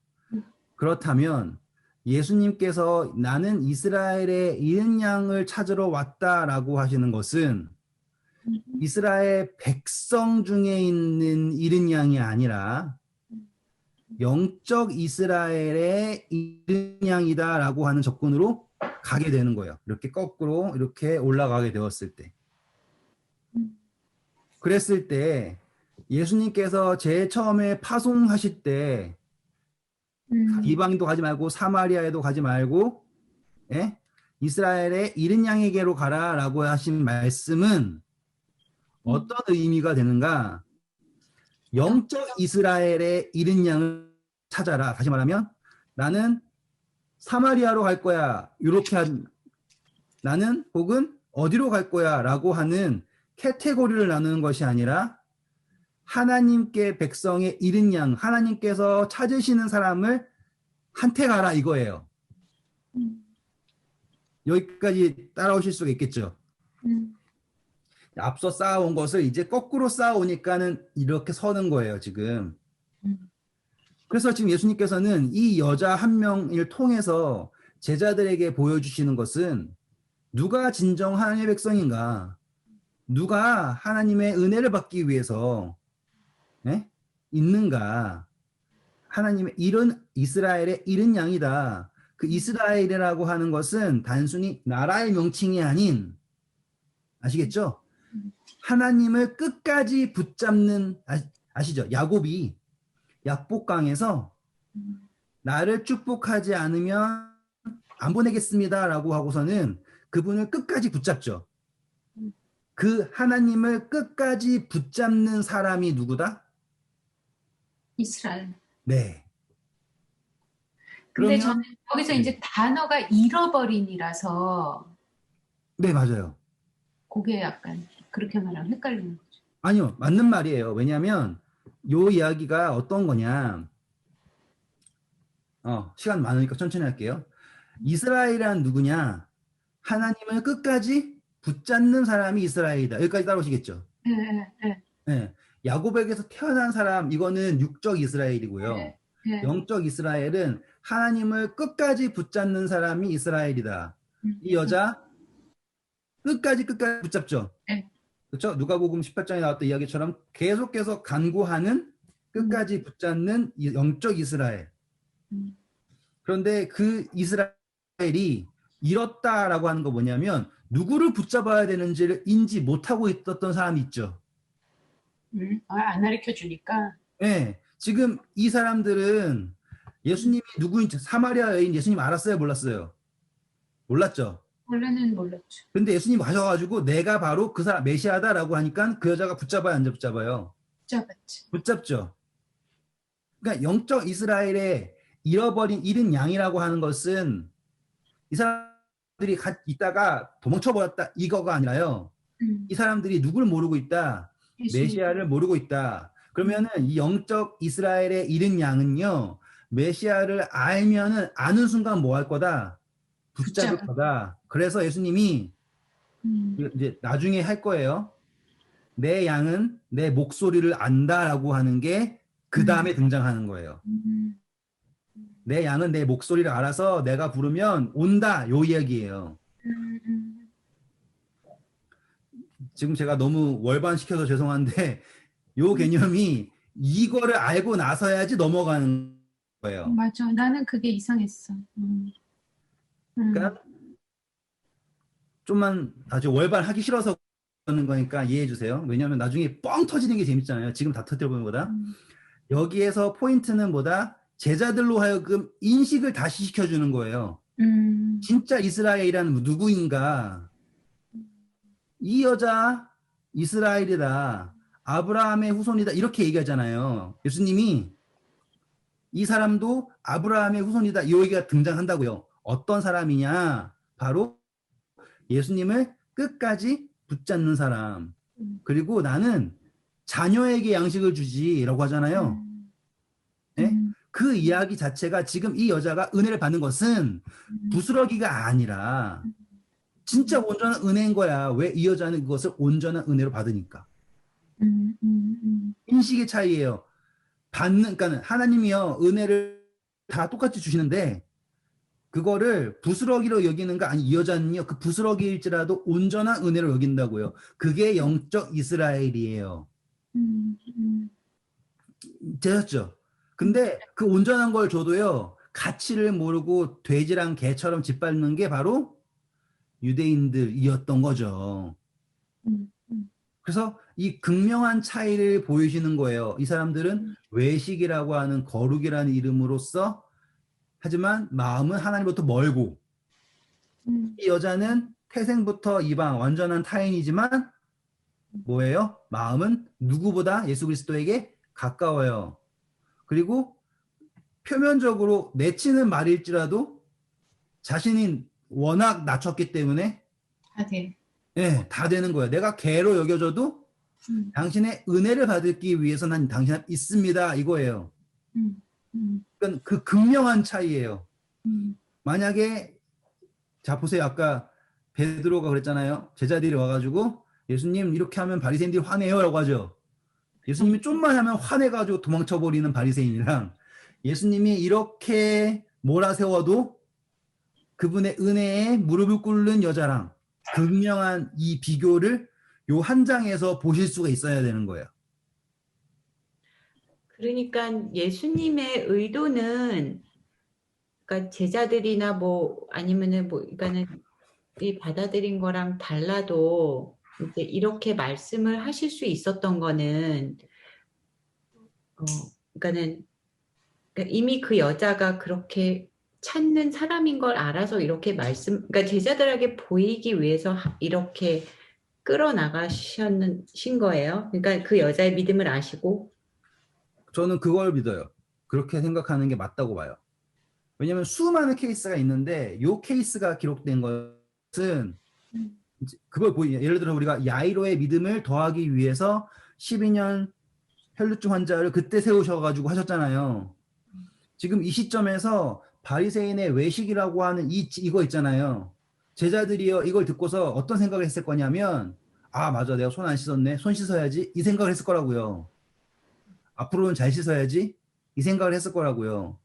그렇다면 예수님께서 나는 이스라엘의 잃은 양을 찾으러 왔다라고 하시는 것은 이스라엘 백성 중에 있는 잃은 양이 아니라 영적 이스라엘의 잃은 양이다라고 하는 접근으로 가게 되는 거예요. 이렇게 거꾸로 이렇게 올라가게 되었을 때. 그랬을 때 예수님께서 제일 처음에 파송하실 때 이방인도 가지 말고 사마리아에도 가지 말고 예? 이스라엘의 잃은 양에게로 가라라고 하신 말씀은 어떤 의미가 되는가? 영적 이스라엘의 잃은 양을 찾아라. 다시 말하면 나는 사마리아로 갈 거야. 이렇게 나는 혹은 어디로 갈 거야 라고 하는 카테고리를 나누는 것이 아니라 하나님께 백성의 잃은 양, 하나님께서 찾으시는 사람을 한테 가라 이거예요. 여기까지 따라오실 수가 있겠죠. 앞서 쌓아온 것을 이제 거꾸로 쌓아오니까는 이렇게 서는 거예요, 지금. 그래서 지금 예수님께서는 이 여자 한 명을 통해서 제자들에게 보여주시는 것은 누가 진정 하나님의 백성인가? 누가 하나님의 은혜를 받기 위해서 예? 있는가? 하나님의 이스라엘의 잃은 양이다. 그 이스라엘이라고 하는 것은 단순히 나라의 명칭이 아닌 아시겠죠? 하나님을 끝까지 붙잡는 아시죠? 야곱이 약복강에서 나를 축복하지 않으면 안 보내겠습니다라고 하고서는 그분을 끝까지 붙잡죠. 그 하나님을 끝까지 붙잡는 사람이 누구다? 이스라엘. 네. 근데 그러면 저는 거기서 이제 단어가 잃어버린이라서 네, 맞아요. 그게 약간 그렇게 말하면 헷갈리는 거죠. 아니요, 맞는 말이에요. 왜냐하면 요 이야기가 어떤 거냐? 시간 많으니까 천천히 할게요. 이스라엘이란 누구냐? 하나님을 끝까지 붙잡는 사람이 이스라엘이다. 여기까지 따라오시겠죠? 네. 네. 야곱에게서 태어난 사람, 이거는 육적 이스라엘이고요. 네. 영적 이스라엘은 하나님을 끝까지 붙잡는 사람이 이스라엘이다. 이 여자 끝까지 붙잡죠. 네. 그렇죠? 누가복음 18장에 나왔던 이야기처럼 계속해서 간구하는 끝까지 붙잡는 영적 이스라엘. 음, 그런데 그 이스라엘이 잃었다라고 하는 거 뭐냐면 누구를 붙잡아야 되는지를 인지 못하고 있었던 사람이 있죠. 안 가르쳐 주니까. 네, 지금 이 사람들은 예수님이 누구인지 사마리아 여인 예수님 알았어요, 몰랐어요? 몰랐죠. 원래는 몰랐죠. 근데 예수님 가셔가지고 내가 바로 그 사람 메시아다라고 하니까 그 여자가 붙잡아요, 안 붙잡아요? 붙잡았지. 붙잡죠. 그러니까 영적 이스라엘의 잃어버린 잃은 양이라고 하는 것은 이 사람들이 있다가 도망쳐 버렸다 이거가 아니라요. 음, 이 사람들이 누굴 모르고 있다. 예수님. 메시아를 모르고 있다. 그러면은 이 영적 이스라엘의 잃은 양은요. 메시아를 알면은 아는 순간 뭐 할 거다? 붙잡을 붙잡아. 거다. 그래서 예수님이 음, 이제 나중에 할 거예요. 내 양은 내 목소리를 안다라고 하는 게 그 음, 다음에 등장하는 거예요. 음, 내 양은 내 목소리를 알아서 내가 부르면 온다. 요 이야기예요. 음, 음. 지금 제가 너무 월반시켜서 죄송한데 요 개념이 이거를 알고 나서야지 넘어가는 거예요. 맞아. 나는 그게 이상했어. 음, 그러니까 좀만 아주 월반하기 싫어서 그러는 거니까 이해해 주세요. 왜냐하면 나중에 뻥 터지는 게 재밌잖아요. 지금 다 터뜨려보는 거다. 음, 여기에서 포인트는 뭐다? 제자들로 하여금 인식을 다시 시켜주는 거예요. 음, 진짜 이스라엘이라는 누구인가? 이 여자 이스라엘이다. 아브라함의 후손이다. 이렇게 얘기하잖아요. 예수님이 이 사람도 아브라함의 후손이다. 이 얘기가 등장한다고요. 어떤 사람이냐? 바로 예수님을 끝까지 붙잡는 사람. 음, 그리고 나는 자녀에게 양식을 주지라고 하잖아요. 음, 네? 그 이야기 자체가 지금 이 여자가 은혜를 받는 것은 음, 부스러기가 아니라 진짜 온전한 은혜인 거야. 왜 이 여자는 그것을 온전한 은혜로 받으니까. 인식의 차이예요. 그러니까 하나님이요 은혜를 다 똑같이 주시는데 그거를 부스러기로 여기는가 아니 이 여자는요 그 부스러기일지라도 온전한 은혜로 여긴다고요. 그게 영적 이스라엘이에요. 음, 음, 되셨죠? 근데 그 온전한 걸 줘도요 가치를 모르고 돼지랑 개처럼 짓밟는 게 바로 유대인들이었던 거죠. 음, 그래서 이 극명한 차이를 보이시는 거예요. 이 사람들은 음, 외식이라고 하는 거룩이라는 이름으로써 하지만 마음은 하나님부터 멀고 음, 이 여자는 태생부터 이방 완전한 타인이지만 뭐예요? 마음은 누구보다 예수 그리스도에게 가까워요. 그리고 표면적으로 내치는 말일지라도 자신이 워낙 낮췄기 때문에 다 돼. 예, 다 되는 거예요. 내가 개로 여겨져도 음, 당신의 은혜를 받기 위해서 난 당신 앞에 있습니다. 이거예요. 음, 음, 그러니까 그 극명한 차이예요. 음, 만약에 자 보세요. 아까 베드로가 그랬잖아요. 제자들이 와가지고 예수님 이렇게 하면 바리새인들이 화내요라고 하죠. 예수님이 좀만 하면 화내가지고 도망쳐버리는 바리새인이랑 예수님이 이렇게 몰아세워도 그분의 은혜에 무릎을 꿇는 여자랑 극명한 이 비교를 요 한 장에서 보실 수가 있어야 되는 거예요. 그러니까 예수님의 의도는 그러니까 제자들이나 뭐 아니면은 뭐 그러니까는 이 받아들인 거랑 달라도 이제 이렇게 말씀을 하실 수 있었던 거는 어 그러니까는 그러니까 이미 그 여자가 그렇게 찾는 사람인 걸 알아서 이렇게 그러니까 제자들에게 보이기 위해서 이렇게 끌어나가신 거예요. 그러니까 그 여자의 믿음을 아시고. 저는 그걸 믿어요. 그렇게 생각하는 게 맞다고 봐요. 왜냐하면 수많은 케이스가 있는데 요 케이스가 기록된 것은 음, 그걸 예를 들어 우리가 야이로의 믿음을 더하기 위해서 12년 혈루증 환자를 그때 세우셔가지고 하셨잖아요. 지금 이 시점에서 바리새인의 외식이라고 하는 이거 있잖아요. 제자들이요 이걸 듣고서 어떤 생각을 했을 거냐면 아 맞아 내가 손 안 씻었네 손 씻어야지 이 생각을 했을 거라고요. 앞으로는 잘 씻어야지 이 생각을 했을 거라고요.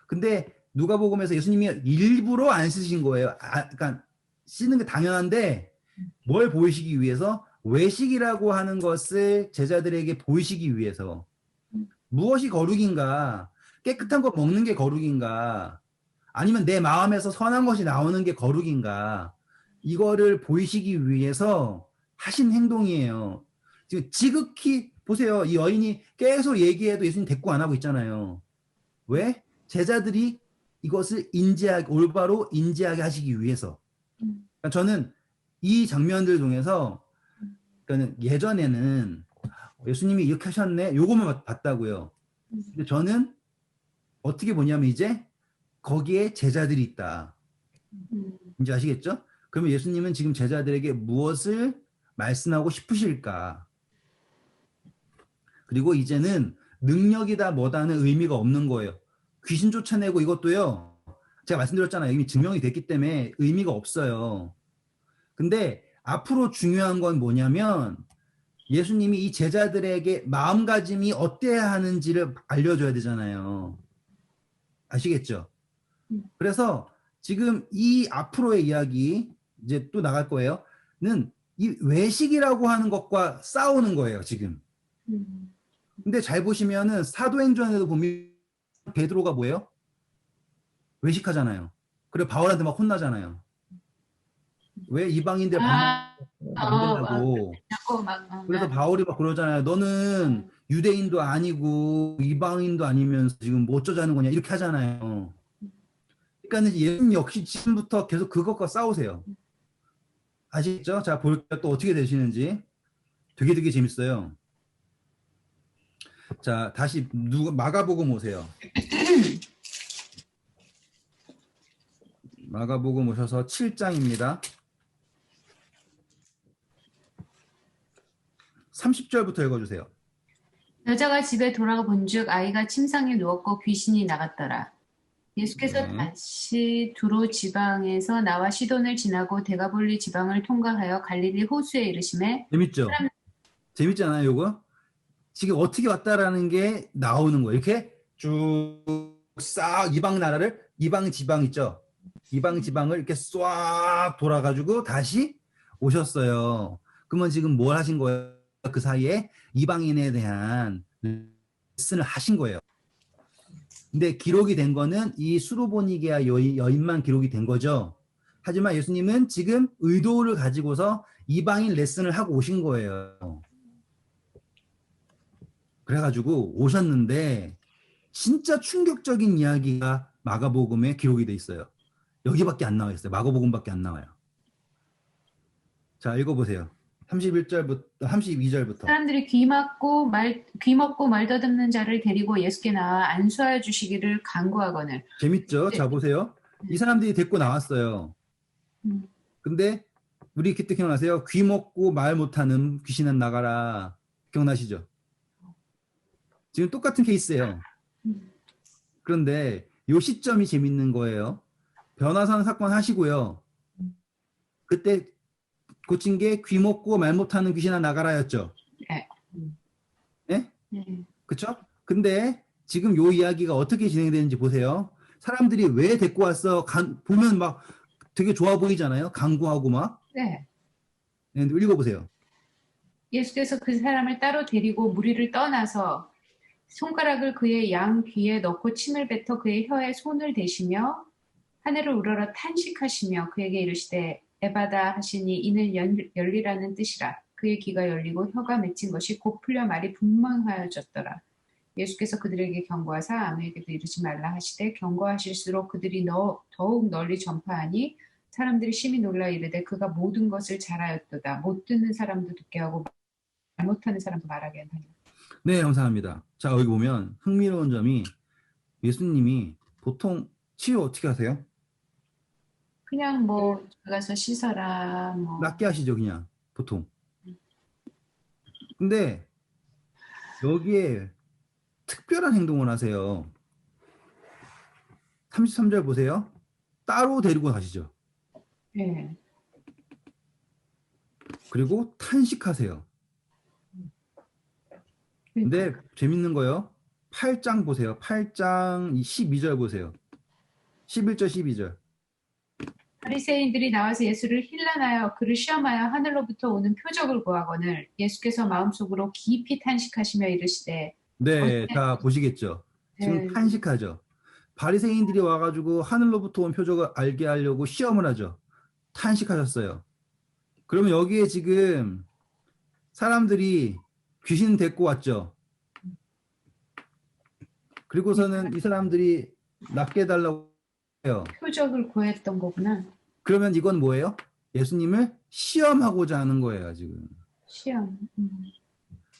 근데 누가복음에서 예수님이 일부러 안 씻으신 거예요. 그러니까 씻는 게 당연한데 뭘 보이시기 위해서 외식이라고 하는 것을 제자들에게 보이시기 위해서 무엇이 거룩인가? 깨끗한 거 먹는 게 거룩인가? 아니면 내 마음에서 선한 것이 나오는 게 거룩인가? 이거를 보이시기 위해서 하신 행동이에요. 지금 지극히 보세요. 이 여인이 계속 얘기해도 예수님 대꾸 안 하고 있잖아요. 왜? 제자들이 이것을 올바로 인지하게 하시기 위해서. 그러니까 저는 이 장면들 중에서 그러니까 예전에는 예수님이 이렇게 하셨네. 요것만 봤다고요. 근데 저는 어떻게 보냐면 이제 거기에 제자들이 있다. 이제 아시겠죠? 그러면 예수님은 지금 제자들에게 무엇을 말씀하고 싶으실까? 그리고 이제는 능력이다 뭐다는 의미가 없는 거예요. 귀신 쫓아내고 이것도요. 제가 말씀드렸잖아요. 이미 증명이 됐기 때문에 의미가 없어요. 근데 앞으로 중요한 건 뭐냐면 예수님이 이 제자들에게 마음가짐이 어때야 하는지를 알려줘야 되잖아요. 아시겠죠? 그래서 지금 이 앞으로의 이야기 이제 또 나갈 거예요.는 이 외식이라고 하는 것과 싸우는 거예요, 지금. 근데 잘 보시면은 사도행전에도 보면 베드로가 뭐예요? 외식하잖아요. 그리고 바울한테 막 혼나잖아요. 왜 이방인들 밥 먹는다고. 그래서 바울이 막 그러잖아요. 너는 유대인도 아니고 이방인도 아니면서 지금 뭐 어쩌자는 거냐 이렇게 하잖아요. 그러니까 예수님 역시 지금부터 계속 그것과 싸우세요. 아시겠죠? 자, 볼게요. 또 어떻게 되시는지. 되게 재밌어요. 자, 다시 마가복음 오세요. 마가복음 오셔서 7장입니다. 30절부터 읽어주세요. 여자가 집에 돌아가 본즉 아이가 침상에 누웠고 귀신이 나갔더라. 예수께서 네. 다시 두로 지방에서 나와 시돈을 지나고 데가볼리 지방을 통과하여 갈릴리 호수에 이르심에 재밌죠? 재밌잖아요, 요거? 지금 어떻게 왔다라는 게 나오는 거예요. 이렇게 쭉 싹 이방 지방 있죠? 이방 지방을 이렇게 싹 돌아가지고 다시 오셨어요. 그러면 지금 뭘 하신 거예요? 그 사이에 이방인에 대한 레슨을 하신 거예요. 근데 기록이 된 거는 이 수로보니게아 여인만 기록이 된 거죠. 하지만 예수님은 지금 의도를 가지고서 이방인 레슨을 하고 오신 거예요. 그래가지고 오셨는데 진짜 충격적인 이야기가 마가복음에 기록이 돼 있어요. 여기밖에 안 나와 있어요. 마가복음밖에 안 나와요. 자, 읽어보세요. 32절부터. 사람들이 귀 먹고 말 더듬는 자를 데리고 예수께 나와 안수하여 주시기를 간구하거늘. 재밌죠? 자, 보세요. 이 사람들이 데리고 나왔어요. 근데 우리 그때 기억나세요? 귀 먹고 말 못하는 귀신은 나가라. 기억나시죠? 지금 똑같은 케이스예요. 그런데 요 시점이 재밌는 거예요. 변화산 사건 하시고요. 그때 고친 게 귀 먹고 말 못하는 귀신아 나가라였죠. 네. 네? 그쵸? 근데 지금 요 이야기가 어떻게 진행되는지 보세요. 사람들이 왜 데리고 왔어? 보면 막 되게 좋아 보이잖아요. 강구하고 막. 네. 네, 읽어보세요. 예수께서 그 사람을 따로 데리고 무리를 떠나서 손가락을 그의 양 귀에 넣고 침을 뱉어 그의 혀에 손을 대시며 하늘을 우러러 탄식하시며 그에게 이르시되 에바다 하시니 이는 열리라는 뜻이라. 그의 귀가 열리고 혀가 맺힌 것이 곧 풀려 말이 분명하여졌더라. 예수께서 그들에게 경고하사 아무에게도 이르지 말라 하시되 경고하실수록 그들이 더욱 널리 전파하니 사람들이 심히 놀라 이르되 그가 모든 것을 잘하였도다. 못 듣는 사람도 듣게 하고 말 못하는 사람도 말하게 한다. 네, 감사합니다. 자, 여기 보면 흥미로운 점이 예수님이 보통 치유 어떻게 하세요? 그냥 뭐 가서 씻어라 뭐 낫게 하시죠, 그냥 보통. 근데 여기에 특별한 행동을 하세요. 33절 보세요. 따로 데리고 가시죠. 네. 그리고 탄식하세요. 근데 재밌는 거요. 8장 보세요. 8장 12절 보세요. 11절 12절. 바리새인들이 나와서 예수를 힐난하여 그를 시험하여 하늘로부터 오는 표적을 구하거늘 예수께서 마음속으로 깊이 탄식하시며 이르시되 네, 자 보시겠죠. 지금 네. 탄식하죠. 바리새인들이 와가지고 하늘로부터 온 표적을 알게 하려고 시험을 하죠. 탄식하셨어요. 그러면 여기에 지금 사람들이 귀신 데리고 왔죠. 그리고서는 이 사람들이 낫게 해달라고 해요. 표적을 구했던 거구나. 그러면 이건 뭐예요? 예수님을 시험하고자 하는 거예요, 지금. 시험.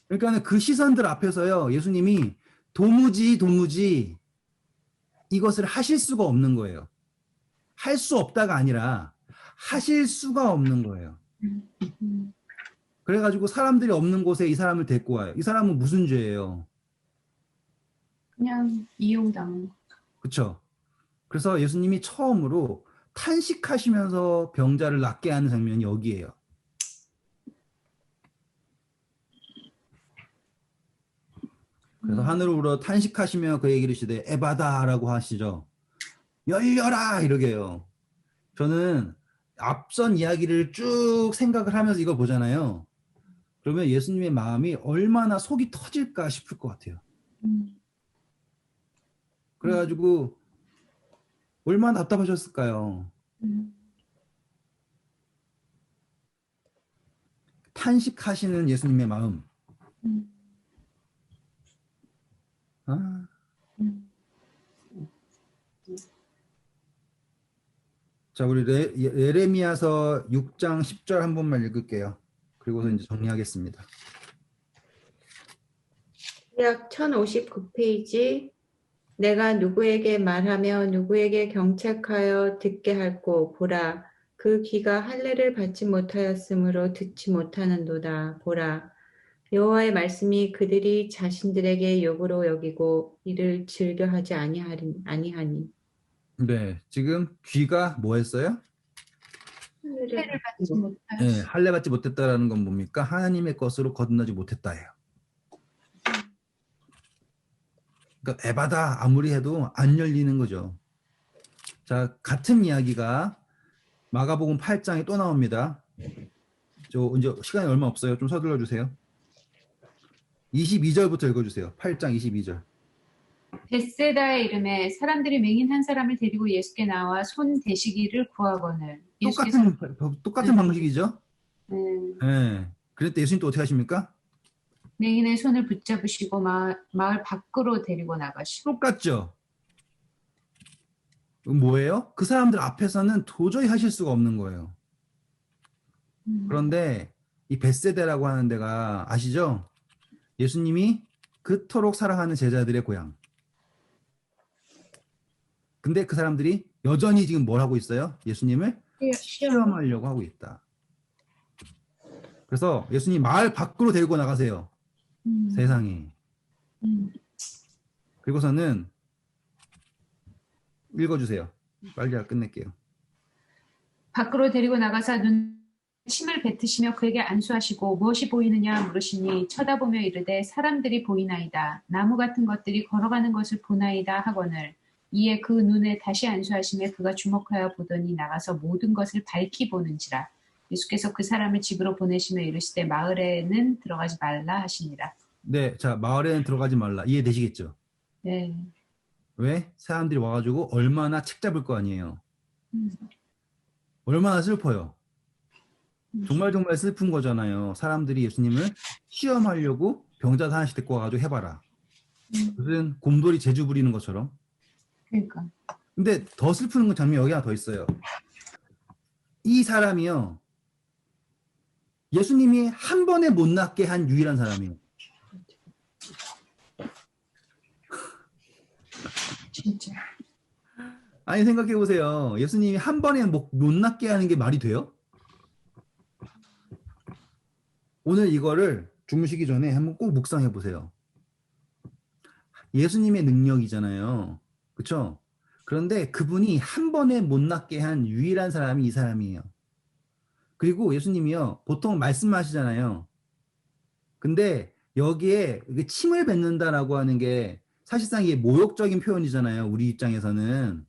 그러니까 그 시선들 앞에서요, 예수님이 도무지 이것을 하실 수가 없는 거예요. 할 수 없다가 아니라 하실 수가 없는 거예요. 음. 그래가지고 사람들이 없는 곳에 이 사람을 데리고 와요. 이 사람은 무슨 죄예요? 그냥 이용당한 거. 그렇죠? 그래서 예수님이 처음으로 탄식하시면서 병자를 낫게 하는 장면이 여기에요. 그래서 하늘으로 탄식하시며 그에게 이르시되 에바다라고 하시죠. 열려라 이러게 해요. 저는 앞선 이야기를 쭉 생각을 하면서 이걸 보잖아요. 그러면 예수님의 마음이 얼마나 속이 터질까 싶을 것 같아요. 그래가지고 얼마나 답답하셨을까요? 탄식하시는 예수님의 마음. 아. 자, 우리 예레미야서 6장 10절 한 번만 읽을게요. 그리고서 이제 정리하겠습니다. 약 1059페이지. 내가 누구에게 말하며 누구에게 경책하여 듣게 할꼬 보라 그 귀가 할례를 받지 못하였으므로 듣지 못하는도다. 보라 여호와의 말씀이 그들이 자신들에게 욕으로 여기고 이를 즐겨하지 아니하니. 네, 지금 귀가 뭐 했어요? 할례를 받지 네, 못하였어. 할례 받지 못했다라는 건 뭡니까? 하나님의 것으로 거듭나지 못했다예요. 그러니까 에바다 아무리 해도 안 열리는 거죠. 자, 같은 이야기가 마가복음 8장에 또 나옵니다. 저 이제 시간이 얼마 없어요. 좀 서둘러 주세요. 22절부터 읽어주세요. 8장 22절. 벳세다의 이름에 사람들이 맹인 한 사람을 데리고 예수께 나와 손 대시기를 구하거늘. 예수께서 똑같은 방식이죠. 음, 네. 그랬더니 예수님 또 어떻게 하십니까? 맹인의 손을 붙잡으시고 마을 밖으로 데리고 나가시고. 똑같죠. 뭐예요? 그 사람들 앞에서는 도저히 하실 수가 없는 거예요. 그런데 이 벳세다라고 하는 데가 아시죠? 예수님이 그토록 사랑하는 제자들의 고향. 근데 그 사람들이 여전히 지금 뭘 하고 있어요? 예수님을 시험하려고 하고 있다. 그래서 예수님 마을 밖으로 데리고 나가세요. 세상에. 그리고서는 읽어주세요. 빨리 끝낼게요. 밖으로 데리고 나가사 침을 뱉으시며 그에게 안수하시고 무엇이 보이느냐 물으시니 쳐다보며 이르되 사람들이 보이나이다. 나무 같은 것들이 걸어가는 것을 보나이다 하거늘. 이에 그 눈에 다시 안수하시며 그가 주목하여 보더니 나가서 모든 것을 밝히 보는지라. 예수께서 그 사람을 집으로 보내시며 이르시되 마을에는 들어가지 말라 하시니라. 네, 자 마을에는 들어가지 말라. 이해되시겠죠? 네. 왜? 사람들이 와가지고 얼마나 책 잡을 거 아니에요. 얼마나 슬퍼요. 정말 슬픈 거잖아요. 사람들이 예수님을 시험하려고 병자 하나씩 데리고 와가지고 해봐라. 무슨 곰돌이 재주 부리는 것처럼. 그러니까. 근데 더 슬픈 건 장면이 여기 하나 더 있어요. 이 사람이요. 예수님이 한 번에 못 낫게 한 유일한 사람이에요. 진짜. 아니 생각해 보세요. 예수님이 한 번에 못 낫게 하는 게 말이 돼요? 오늘 이거를 주무시기 전에 한번 꼭 묵상해 보세요. 예수님의 능력이잖아요. 그렇죠? 그런데 그분이 한 번에 못 낫게 한 유일한 사람이 이 사람이에요. 그리고 예수님이요. 보통 말씀하시잖아요. 근데 여기에 침을 뱉는다라고 하는 게 사실상 이게 모욕적인 표현이잖아요. 우리 입장에서는.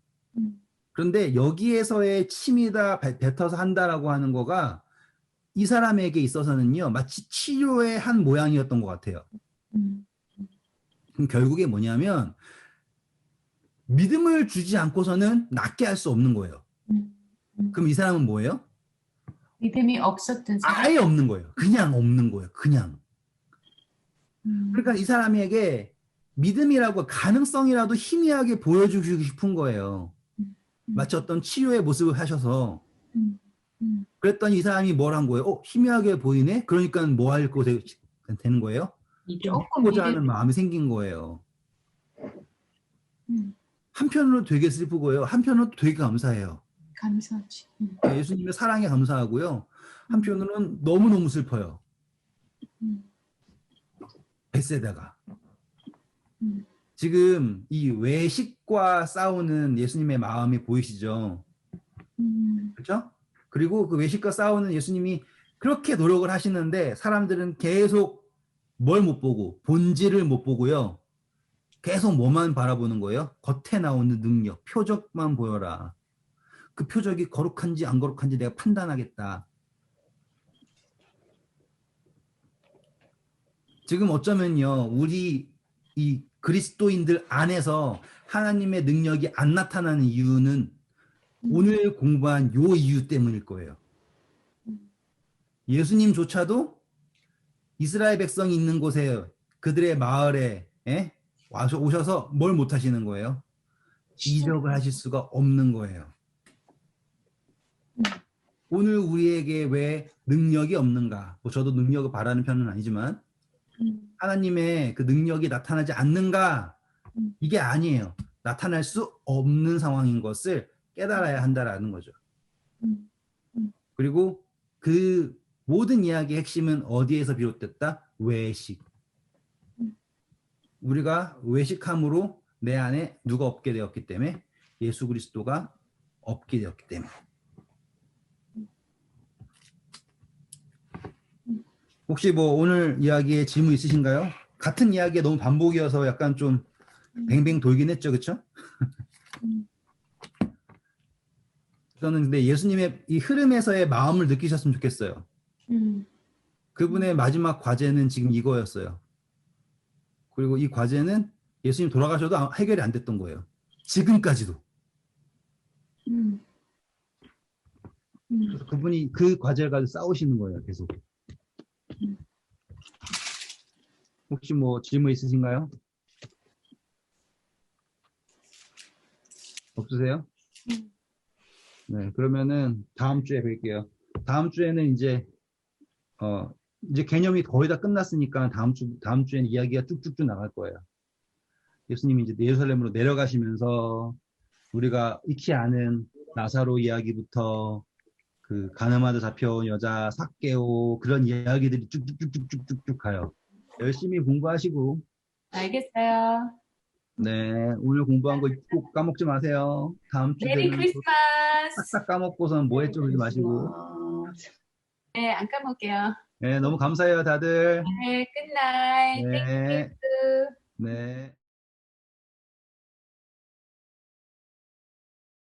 그런데 여기에서의 침이다 뱉어서 한다라고 하는 거가 이 사람에게 있어서는요. 마치 치료의 한 모양이었던 것 같아요. 그럼 결국에 뭐냐면 믿음을 주지 않고서는 낫게 할 수 없는 거예요. 그럼 이 사람은 뭐예요? 믿음이 없었던 사람. 아예 없는 거예요. 그냥 없는 거예요. 그냥. 음. 그러니까 이 사람에게 믿음이라고 가능성이라도 희미하게 보여주고 싶은 거예요. 마치 어떤 치료의 모습을 하셔서 음. 그랬더니 이 사람이 뭘 한 거예요? 희미하게 보이네? 그러니까 뭐 할 거 되는 거예요? 믿음. 조금 보자 믿음. 하는 마음이 생긴 거예요. 음. 한편으로 되게 슬프고요. 한편으로 되게 감사해요. 감사하지. 예수님의 사랑에 감사하고요. 한편으로는 너무너무 슬퍼요. 음. 벳세다가. 음. 지금 이 외식과 싸우는 예수님의 마음이 보이시죠? 그렇죠? 그리고 그 외식과 싸우는 예수님이 그렇게 노력을 하시는데 사람들은 계속 뭘 못 보고 본질을 못 보고요. 계속 뭐만 바라보는 거예요? 겉에 나오는 능력, 표적만 보여라. 그 표적이 거룩한지 안 거룩한지 내가 판단하겠다. 지금 어쩌면요, 우리 이 그리스도인들 안에서 하나님의 능력이 안 나타나는 이유는 오늘 공부한 요 이유 때문일 거예요. 예수님조차도 이스라엘 백성이 있는 곳에 그들의 마을에 오셔서 뭘 못 하시는 거예요? 이적을 하실 수가 없는 거예요. 오늘 우리에게 왜 능력이 없는가? 뭐 저도 능력을 바라는 편은 아니지만 하나님의 그 능력이 나타나지 않는가? 이게 아니에요. 나타날 수 없는 상황인 것을 깨달아야 한다라는 거죠. 그리고 그 모든 이야기의 핵심은 어디에서 비롯됐다? 외식. 우리가 외식함으로 내 안에 누가 없게 되었기 때문에 예수 그리스도가 없게 되었기 때문에. 혹시 뭐 오늘 이야기에 질문 있으신가요? 같은 이야기가 너무 반복이어서 약간 좀 뱅뱅 돌긴 했죠, 그렇죠? 저는 근데 예수님의 이 흐름에서의 마음을 느끼셨으면 좋겠어요. 그분의 마지막 과제는 지금 이거였어요. 그리고 이 과제는 예수님 돌아가셔도 해결이 안 됐던 거예요. 지금까지도. 그래서 그분이 그 과제를 가지고 싸우시는 거예요, 계속. 혹시 뭐 질문 있으신가요? 없으세요? 네, 그러면은 다음 주에 뵐게요. 다음 주에는 이제 개념이 거의 다 끝났으니까 다음 주에는 이야기가 쭉쭉쭉 나갈 거예요. 예수님이 이제 예루살렘으로 내려가시면서 우리가 익히 아는 나사로 이야기부터 그 가늠하다 잡혀온 여자 삭개오 그런 이야기들이 쭉쭉쭉쭉쭉쭉 가요. 열심히 공부하시고. 알겠어요. 네, 오늘 공부한 거 꼭 까먹지 마세요. 다음 주 메리 되면 크리스마스. 싹싹 까먹고선 뭐 했죠 그러지 마시고. 네, 안 까먹게요. 네, 너무 감사해요 다들. 네, 굿나잇. 네. 땡큐. 네.